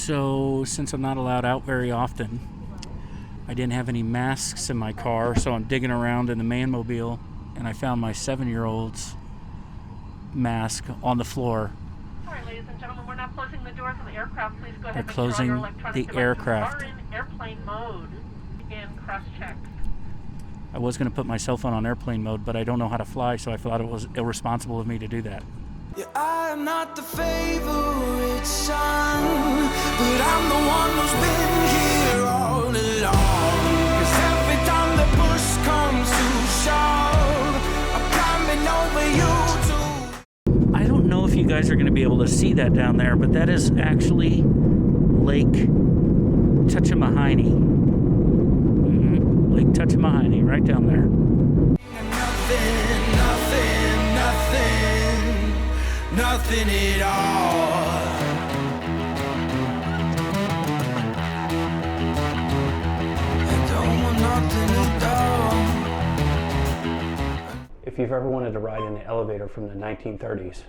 So since I'm not allowed out very often, I didn't have any masks in my car, so I'm digging around in the man-mobile, and I found my 7-year-old's mask on the floor. All right, ladies and gentlemen, we're not closing the doors of the aircraft. Please go ahead They're and closing make sure all your electronic the devices aircraft. are in airplane mode and cross-check. I was going to put my cell phone on airplane mode, but I don't know how to fly, so I thought it was irresponsible of me to do that. Yeah, I'm not the favorite son, but I'm the one who's been here all along. 'Cause every time the push comes to shove, I'm climbing over you too. I don't know if you guys are going to be able to see that down there, but that is actually Lake Touchamahiny. Lake Touchamahiny, right down there. Nothing at all. I don't want nothing at all. If you've ever wanted to ride in an elevator from the 1930s,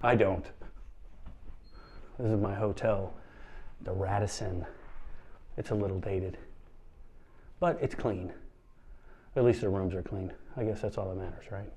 I don't. This is my hotel, the Radisson. It's a little dated, but it's clean. At least the rooms are clean. I guess that's all that matters, right?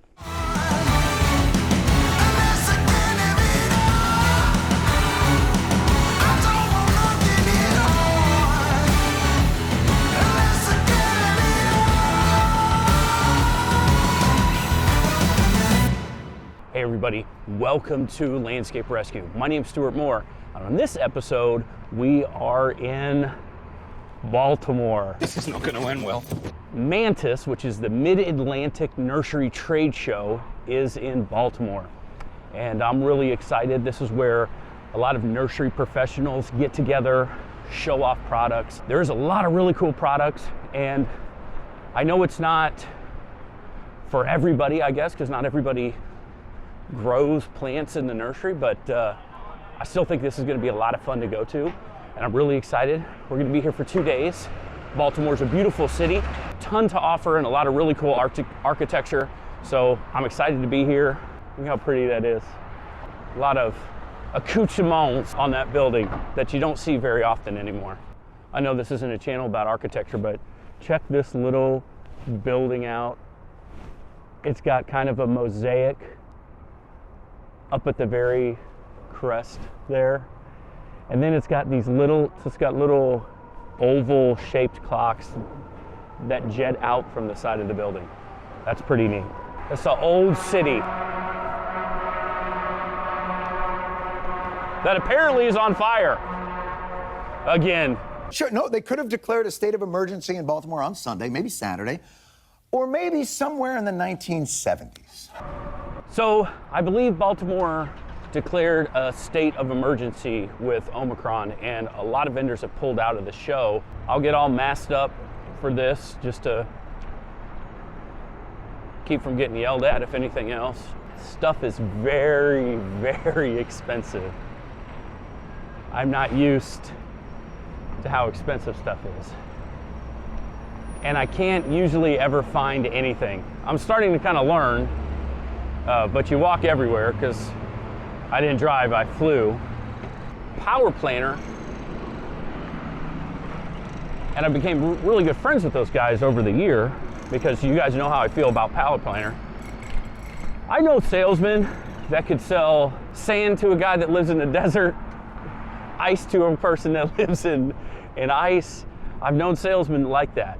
Hey everybody, welcome to Landscape Rescue. My name's Stuart Moore, and on this episode, we are in Baltimore. This is not going to end well. M.A.N.T.S, which is the Mid-Atlantic Nursery Trade Show, is in Baltimore. And I'm really excited. This is where a lot of nursery professionals get together, show off products. There's a lot of really cool products, and I know it's not for everybody, I guess, because not everybody grows plants in the nursery, but I still think this is going to be a lot of fun to go to, and I'm really excited. We're going to be here for 2 days. Baltimore's a beautiful city, ton to offer, and a lot of really cool architecture, so I'm excited to be here. Look how pretty that is. A lot of accoutrements on that building that you don't see very often anymore. I know this isn't a channel about architecture, but check this little building out. It's got kind of a mosaic up at the very crest there. And then it's got these little, oval shaped clocks that jet out from the side of the building. That's pretty neat. It's an old city that apparently is on fire again. Sure, no, they could have declared a state of emergency in Baltimore on Sunday, maybe Saturday, or maybe somewhere in the 1970s. So I believe Baltimore declared a state of emergency with Omicron, and a lot of vendors have pulled out of the show. I'll get all masked up for this just to keep from getting yelled at, if anything else. Stuff is very, very expensive. I'm not used to how expensive stuff is. And I can't usually ever find anything. I'm starting to kind of learn, but you walk everywhere because I didn't drive, I flew. Power planter, and I became really good friends with those guys over the year because you guys know how I feel about power planter. I know salesmen that could sell sand to a guy that lives in the desert, ice to a person that lives in ice. I've known salesmen like that,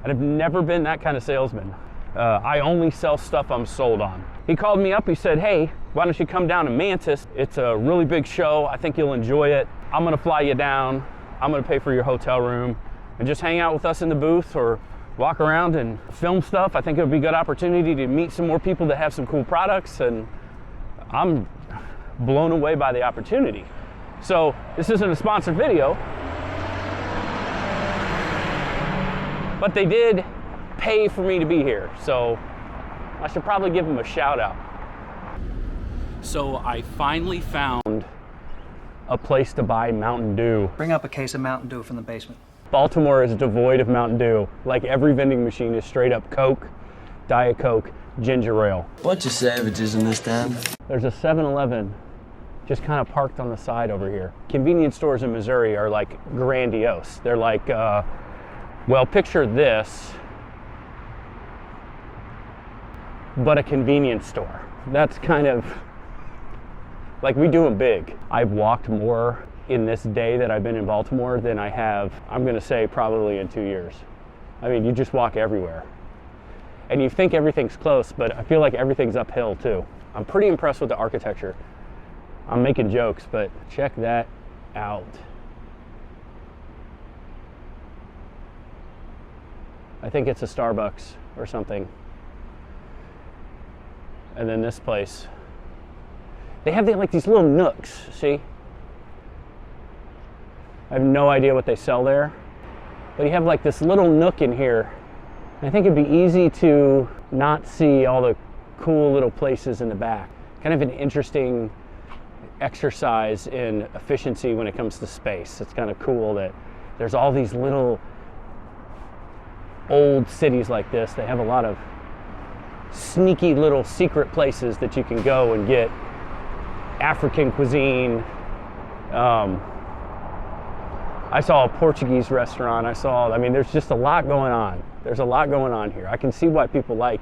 and I've never been that kind of salesman. I only sell stuff I'm sold on. He called me up, he said, hey, why don't you come down to M.A.N.T.S? It's a really big show, I think you'll enjoy it. I'm gonna fly you down, I'm gonna pay for your hotel room, and just hang out with us in the booth or walk around and film stuff. I think it would be a good opportunity to meet some more people that have some cool products, and I'm blown away by the opportunity. So this isn't a sponsored video, but they did pay for me to be here, so I should probably give them a shout out. So I finally found a place to buy Mountain Dew. Bring up a case of Mountain Dew from the basement. Baltimore is devoid of Mountain Dew. Like every vending machine is straight up Coke, Diet Coke, ginger ale. Bunch of savages in this town. There's a 7-Eleven just kind of parked on the side over here. Convenience stores in Missouri are like grandiose. They're like, well, picture this, but a convenience store. That's kind of, like, we do them big. I've walked more in this day that I've been in Baltimore than I have, I'm gonna say, probably in 2 years. I mean, you just walk everywhere. And you think everything's close, but I feel like everything's uphill too. I'm pretty impressed with the architecture. I'm making jokes, but check that out. I think it's a Starbucks or something. And then this place. They have like these little nooks, see? I have no idea what they sell there. But you have like this little nook in here. I think it'd be easy to not see all the cool little places in the back. Kind of an interesting exercise in efficiency when it comes to space. It's kind of cool that there's all these little old cities like this. They have a lot of sneaky little secret places that you can go and get African cuisine. I saw a Portuguese restaurant. I mean, there's just a lot going on. There's a lot going on here. I can see why people like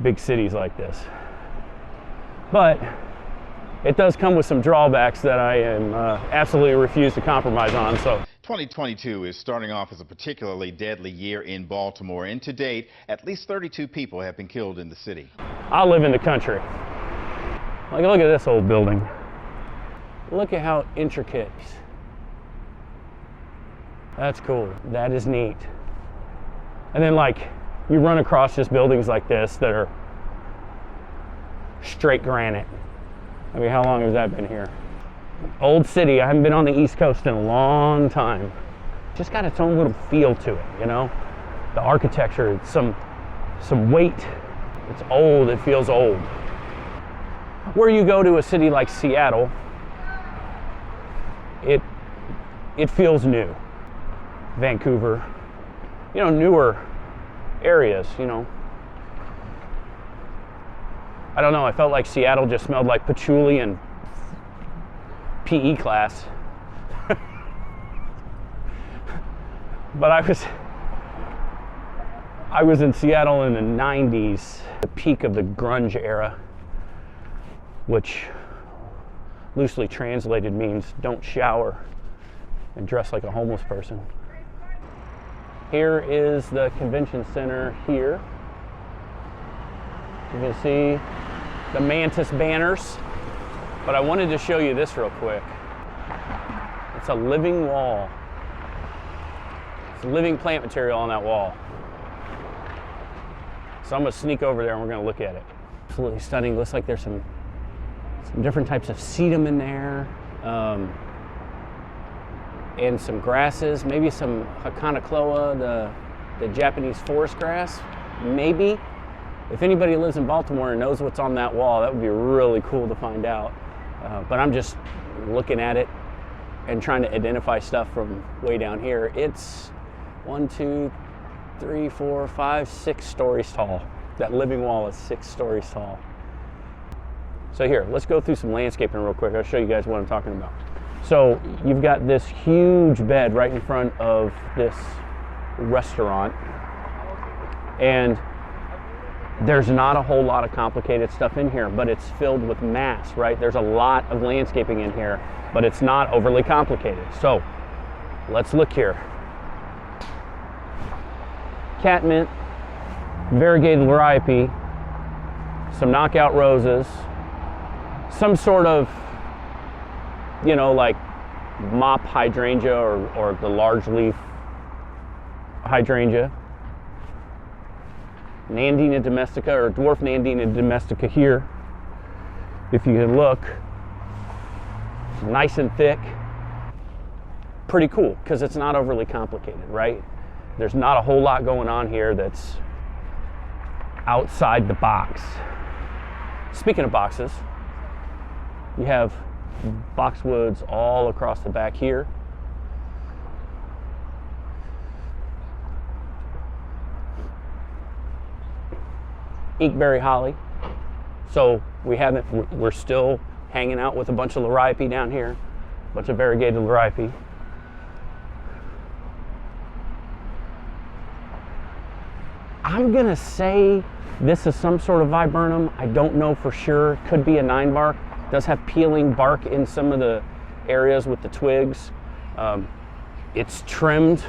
big cities like this. But it does come with some drawbacks that I am absolutely refuse to compromise on. So 2022 is starting off as a particularly deadly year in Baltimore, and to date, at least 32 people have been killed in the city. I live in the country. Like, look at this old building. Look at how intricate. That's cool. That is neat. And then, like, you run across just buildings like this that are straight granite. I mean, how long has that been here? Old city. I haven't been on the East Coast in a long time. Just got its own little feel to it, you know? The architecture, some weight. It's old. It feels old. Where you go to a city like Seattle, it feels new. Vancouver, you know, newer areas, you know. I don't know, I felt like Seattle just smelled like patchouli and PE class. But I was in Seattle in the 90s, the peak of the grunge era, which loosely translated means don't shower and dress like a homeless person. Here is the convention center here. You can see the M.A.N.T.S banners, but I wanted to show you this real quick. It's a living wall. It's living plant material on that wall. So I'm gonna sneak over there and we're gonna look at it. Absolutely stunning. Looks like there's some different types of sedum in there. And some grasses, maybe some Hakanakloa, the Japanese forest grass, maybe. If anybody lives in Baltimore and knows what's on that wall, that would be really cool to find out. But I'm just looking at it and trying to identify stuff from way down here. It's 1, 2, 3, 4, 5, 6 stories tall. That living wall is 6 stories tall. So here, let's go through some landscaping real quick. I'll show you guys what I'm talking about. So you've got this huge bed right in front of this restaurant, and there's not a whole lot of complicated stuff in here, but it's filled with mass, right? There's a lot of landscaping in here, but it's not overly complicated. So let's look here. Catmint, variegated liriope, some knockout roses, some sort of, you know, like mop hydrangea or the large leaf hydrangea. Nandina domestica, or dwarf Nandina domestica here. If you can look, nice and thick. Pretty cool, because it's not overly complicated, right? There's not a whole lot going on here that's outside the box. Speaking of boxes, you have boxwoods all across the back here. Inkberry holly. So we're still hanging out with a bunch of liriope down here, a bunch of variegated liriope. I'm gonna say this is some sort of viburnum. I don't know for sure. Could be a 9-bark. Does have peeling bark in some of the areas with the twigs. It's trimmed,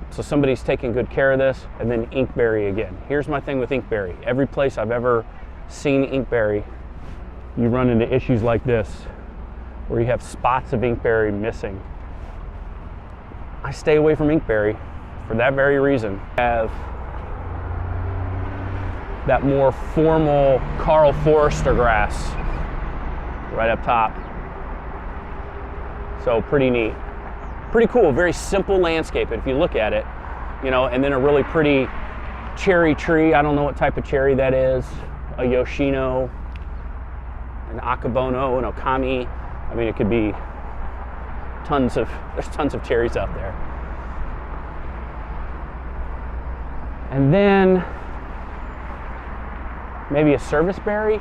so somebody's taking good care of this. And then inkberry again. Here's my thing with inkberry. Every place I've ever seen inkberry, you run into issues like this, where you have spots of inkberry missing. I stay away from inkberry for that very reason. Have that more formal Carl Forrester grass right up top. So pretty neat. Pretty cool, very simple landscape if you look at it, you know, and then a really pretty cherry tree. I don't know what type of cherry that is. A Yoshino, an Akabono, an Okami. I mean, it could be there's tons of cherries out there. And then maybe a service berry.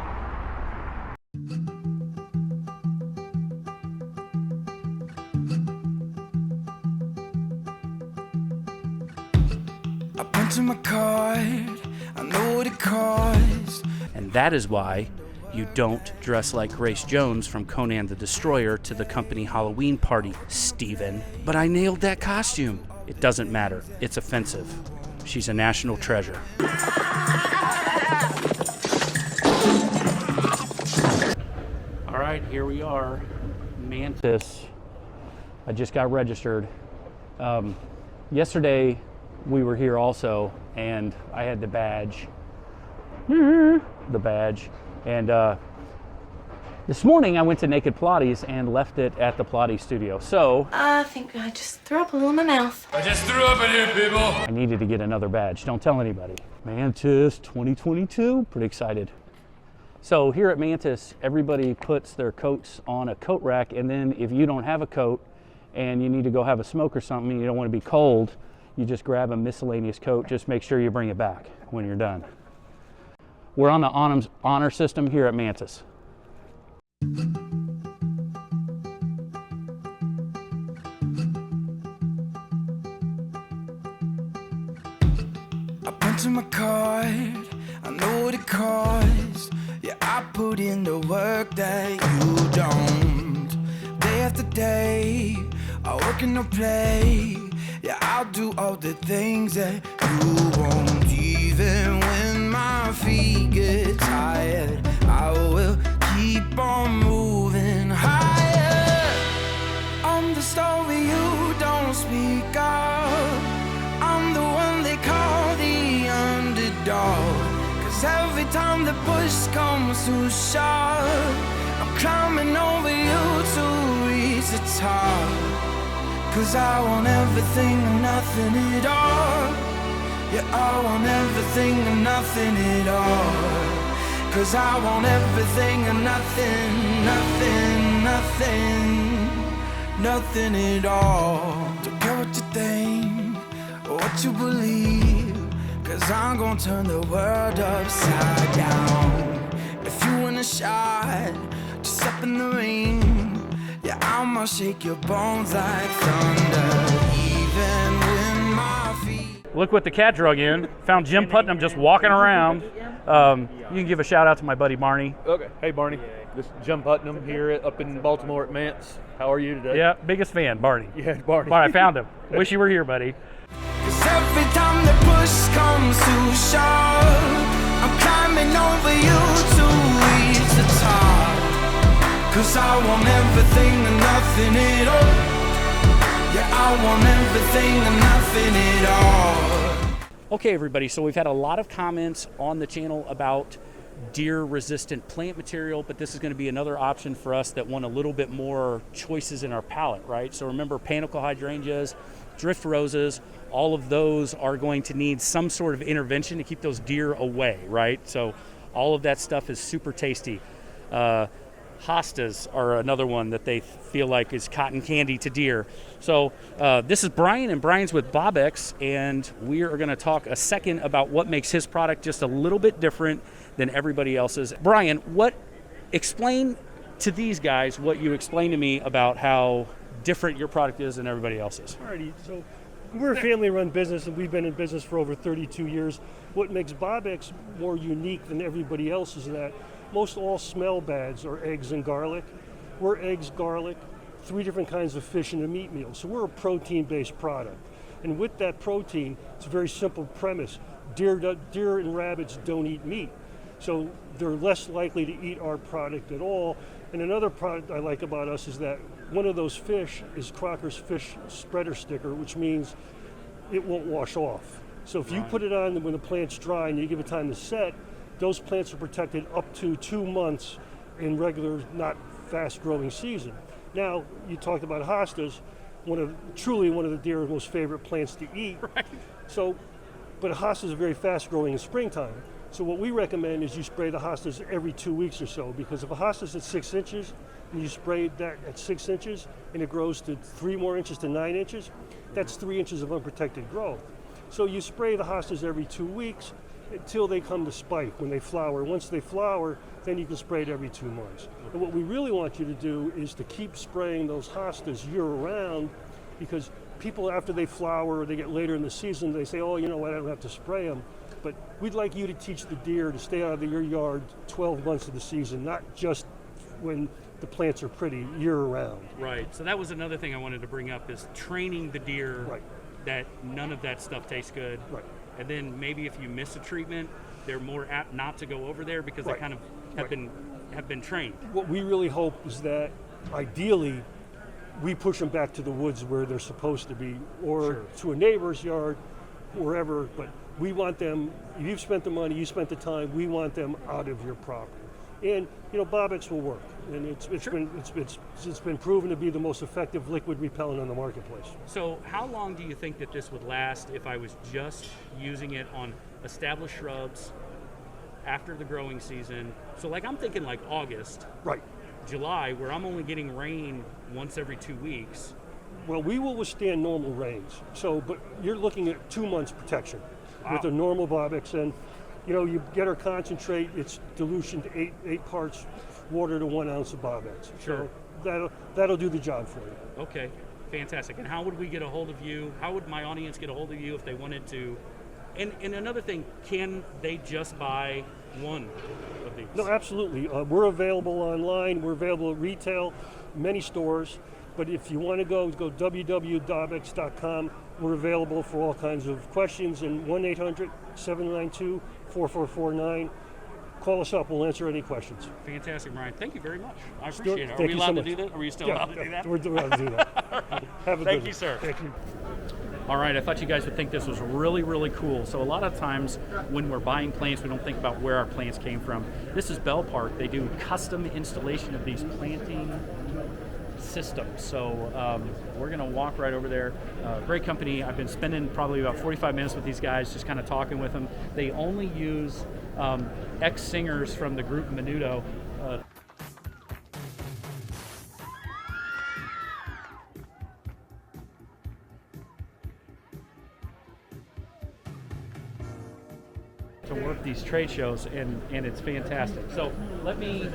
I punch my card, I know what it costs. And that is why you don't dress like Grace Jones from Conan the Destroyer to the company Halloween party, Steven. But I nailed that costume. It doesn't matter. It's offensive. She's a national treasure. All right, here we are. M.A.N.T.S. I just got registered. Yesterday we were here also, and I had the badge. And this morning I went to Naked Pilates and left it at the Pilates studio. So I think I just threw up a little in my mouth. I just threw up in here, people. I needed to get another badge. Don't tell anybody. M.A.N.T.S 2022. Pretty excited. So here at M.A.N.T.S, everybody puts their coats on a coat rack, and then if you don't have a coat and you need to go have a smoke or something and you don't want to be cold, you just grab a miscellaneous coat. Just make sure you bring it back when you're done. We're on the honor system here at M.A.N.T.S. I punch in my card, I know what it costs. Yeah, I put in the work that you don't. Day after day, I work and I play. Yeah, I'll do all the things that you won't. Even when my feet get tired, I will keep on moving higher. I'm the story you don't speak of. I'm the one they call the underdog. 'Cause every time the push comes to shove, I'm climbing over you to reach the top. 'Cause I want everything and nothing at all. Yeah, I want everything and nothing at all. 'Cause I want everything and nothing, nothing at all. Don't care what you think or what you believe, 'cause I'm gonna turn the world upside down. If you want a shot, just step in the ring. Yeah, I'ma shake your bones like thunder, even when my feet. Look what the cat drug in. Found Jim Putnam just walking around. You can give a shout out to my buddy Barney. Okay. Hey, Barney. This is Jim Putnam here up in Baltimore at M.A.N.T.S. How are you today? Yeah, biggest fan, Barney. Yeah, Barney. Barney, I found him. Wish you were here, buddy. 'Cause every time the push comes to shove, I'm climbing over you to reach the top. 'Cause I want everything and nothing at all. Yeah, I want everything and nothing at all. Okay, everybody, so we've had a lot of comments on the channel about deer-resistant plant material, but this is going to be another option for us that want a little bit more choices in our palette, right? So remember, panicle hydrangeas, drift roses, all of those are going to need some sort of intervention to keep those deer away, right? So all of that stuff is super tasty. Hostas are another one that they feel like is cotton candy to deer. So this is Brian, and Brian's with Bobex, and we are going to talk a second about what makes his product just a little bit different than everybody else's. Brian, what explain to these guys what you explained to me about how different your product is than everybody else's. Alrighty, so we're a family-run business, and we've been in business for over 32 years. What makes Bobbex more unique than everybody else is that most all smell bads are eggs and garlic. We're eggs, garlic, 3 different kinds of fish in a meat meal. So we're a protein-based product. And with that protein, it's a very simple premise. Deer and rabbits don't eat meat. So they're less likely to eat our product at all. And another product I like about us is that one of those fish is Crocker's fish spreader sticker, which means it won't wash off. So if you put it on when the plant's dry and you give it time to set, those plants are protected up to 2 months in regular, not fast-growing season. Now, you talked about hostas, truly one of the deer's most favorite plants to eat. Right. So, but hostas are very fast-growing in springtime. So what we recommend is you spray the hostas every 2 weeks or so, because if a hosta's at 6 inches and you spray that at 6 inches and it grows to 3 more inches to 9 inches, that's 3 inches of unprotected growth. So you spray the hostas every 2 weeks until they come to spike when they flower. Once they flower, then you can spray it every 2 months. And what we really want you to do is to keep spraying those hostas year-round, because people, after they flower or they get later in the season, they say, oh, you know what, I don't have to spray them. But we'd like you to teach the deer to stay out of your yard 12 months of the season, not just when the plants are pretty, year-round. Right. So that was another thing I wanted to bring up, is training the deer that none of that stuff tastes good. Right. And then maybe if you miss a treatment, they're more apt not to go over there because they kind of have been trained. What we really hope is that ideally we push them back to the woods where they're supposed to be, or to a neighbor's yard, wherever. But we want them, if you've spent the money, you spent the time, we want them out of your property. And you know, Bobbex will work, and it's been proven to be the most effective liquid repellent on the marketplace. So how long do you think that this would last if I was just using it on established shrubs after the growing season? So like I'm thinking like August, July, where I'm only getting rain once every 2 weeks. Well, we will withstand normal rains. So, but you're looking at 2 months protection with a normal Bobbex. And you know, you get our concentrate, it's dilution to 8 parts water to 1 ounce of Bobbex. Sure. So that'll do the job for you. Okay, fantastic. And how would we get a hold of you? How would my audience get a hold of you if they wanted to? And another thing, can they just buy one of these? No, absolutely. We're available online. We're available at retail, many stores. But if you want to go www.bobbex.com. We're available for all kinds of questions, and 1-800-792-4449. Call us up. We'll answer any questions. Fantastic, Brian. Thank you very much. I appreciate it. Are Thank we you allowed so to much. do that? Are we still allowed to do that? We're allowed to do that. Have a good Thank one. you, sir. Thank you. All right, I thought you guys would think this was really, really cool. So a lot of times when we're buying plants, we don't think about where our plants came from. This is BellPark. They do custom installation of these planting systems. So we're going to walk right over there. Great company. I've been spending probably about 45 minutes with these guys, just kind of talking with them. They only use ex-singers from the group Menudo. To work these trade shows, and it's fantastic. So let me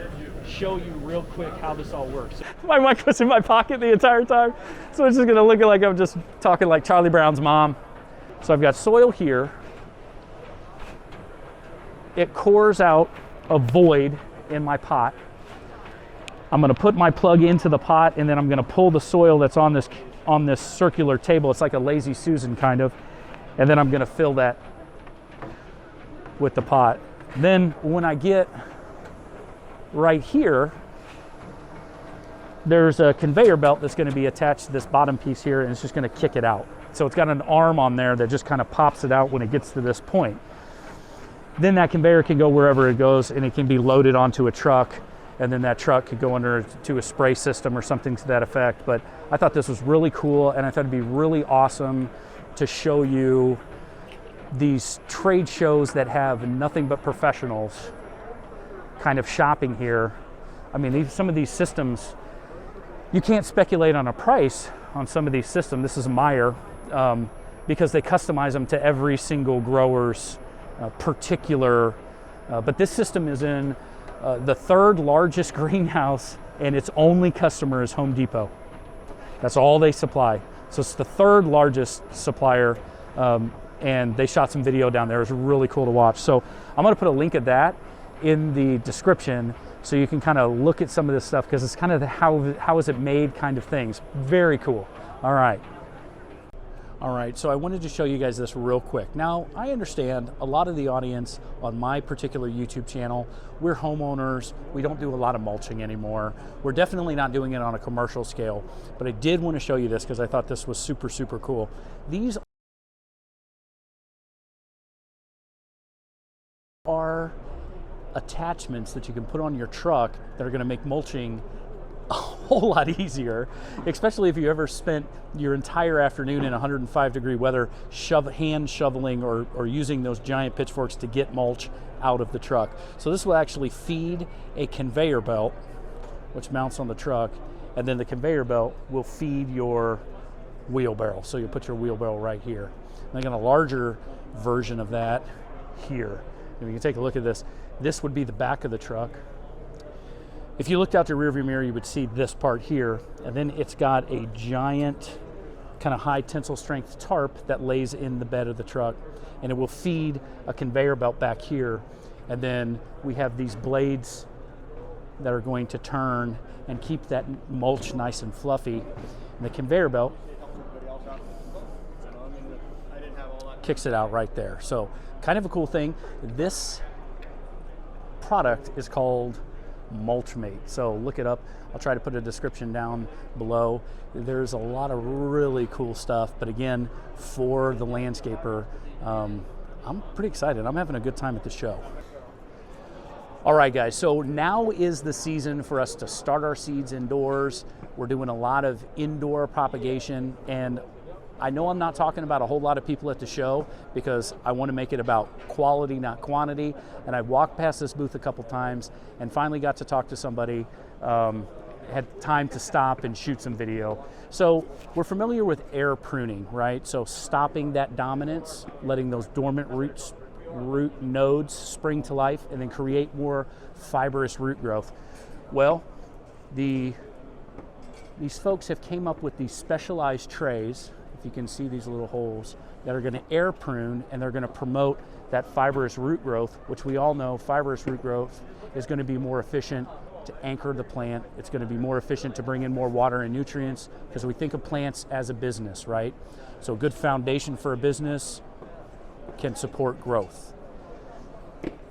show you real quick how this all works. My mic was in my pocket the entire time, so it's just gonna look like I'm just talking like Charlie Brown's mom. So I've got soil here. It cores out a void in my pot. I'm gonna put my plug into the pot, and then I'm gonna pull the soil that's on this circular table. It's like a Lazy Susan kind of, and then I'm gonna fill that with the pot. Then when I get right here, there's a conveyor belt that's going to be attached to this bottom piece here, and it's just going to kick it out. So it's got an arm on there that just kind of pops it out when it gets to this point. Then that conveyor can go wherever it goes, and it can be loaded onto a truck, and then that truck could go under to a spray system or something to that effect. But I thought this was really cool, and I thought it'd be really awesome to show you these trade shows that have nothing but professionals kind of shopping here. I mean, some of these systems, you can't speculate on a price on some of these systems. This is a Meyer, because they customize them to every single grower's particular, but this system is in the third largest greenhouse, and its only customer is Home Depot. That's all they supply. So it's the third largest supplier, and they shot some video down there. It was really cool to watch. So I'm gonna put a link of that in the description so you can kind of look at some of this stuff, because it's kind of the how is it made kind of things. Very cool. All right. All right, so I wanted to show you guys this real quick. Now, I understand a lot of the audience on my particular YouTube channel, we're homeowners, we don't do a lot of mulching anymore. We're definitely not doing it on a commercial scale, but I did want to show you this because I thought this was super, super cool. These are attachments that you can put on your truck that are going to make mulching a whole lot easier, especially if you ever spent your entire afternoon in 105-degree weather hand shoveling or using those giant pitchforks to get mulch out of the truck. So this will actually feed a conveyor belt, which mounts on the truck, and then the conveyor belt will feed your wheelbarrow. So you put your wheelbarrow right here. And I got a larger version of that here. And you can take a look at this. This would be the back of the truck. If you looked out the rearview mirror, you would see this part here, and then it's got a giant kind of high tensile strength tarp that lays in the bed of the truck, and it will feed a conveyor belt back here. And then we have these blades that are going to turn and keep that mulch nice and fluffy. And the conveyor belt kicks it out right there. So kind of a cool thing. This product is called Mulchmate. So look it up. I'll try to put a description down below. There's a lot of really cool stuff, but again, for the landscaper, I'm pretty excited. I'm having a good time at the show. All right, guys, so now is the season for us to start our seeds indoors. We're doing a lot of indoor propagation, and I know I'm not talking about a whole lot of people at the show because I want to make it about quality, not quantity. And I walked past this booth a couple times and finally got to talk to somebody, had time to stop and shoot some video. So we're familiar with air pruning, right? So stopping that dominance, letting those dormant root nodes spring to life and then create more fibrous root growth. Well, these folks have came up with these specialized trays. If you can see these little holes that are going to air prune, and they're going to promote that fibrous root growth, which we all know fibrous root growth is going to be more efficient to anchor the plant. It's going to be more efficient to bring in more water and nutrients, because we think of plants as a business, right? So a good foundation for a business can support growth.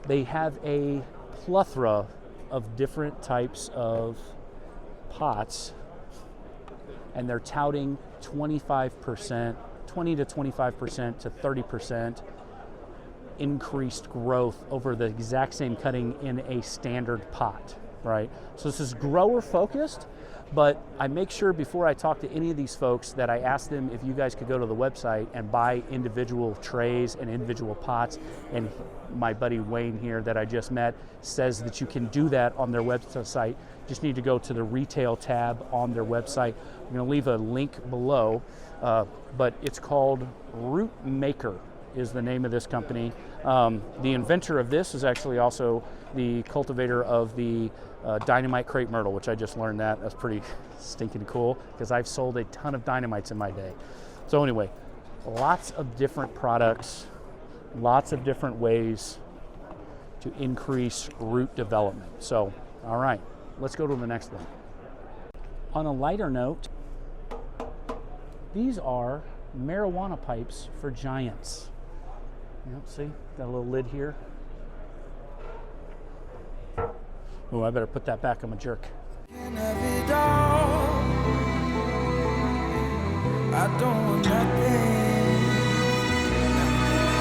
They have a plethora of different types of pots, and they're touting 25%, 20 to 25% to 30% increased growth over the exact same cutting in a standard pot, right? So this is grower focused, but I make sure before I talk to any of these folks that I ask them if you guys could go to the website and buy individual trays and individual pots. And my buddy Wayne here that I just met says that you can do that on their website. Just need to go to the retail tab on their website. I'm going to leave a link below, but it's called Root Maker is the name of this company. The inventor of this is actually also the cultivator of the dynamite crepe myrtle, which I just learned that. That's pretty stinking cool because I've sold a ton of dynamites in my day. So anyway, lots of different products, lots of different ways to increase root development. So, all right, let's go to the next one. On a lighter note, these are marijuana pipes for giants. Yep, see, got a little lid here. Oh, I better put that back. I'm a jerk. I don't want nothing,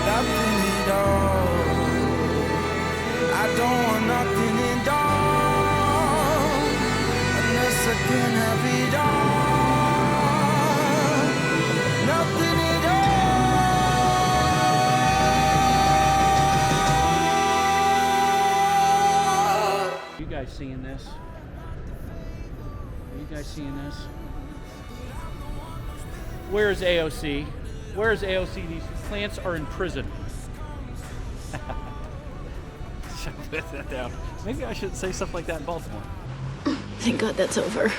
nothing at all. I don't want nothing at all, unless I can have it all. Nothing at all. You guys seeing this? Are you guys seeing this? Where's AOC? Where's AOC? These plants are in prison. put that down. Maybe I shouldn't say stuff like that in Baltimore. Thank God that's over.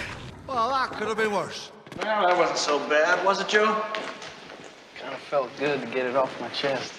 Well, that could have been worse. Well, that wasn't so bad, was it, Joe? Kind of felt good to get it off my chest.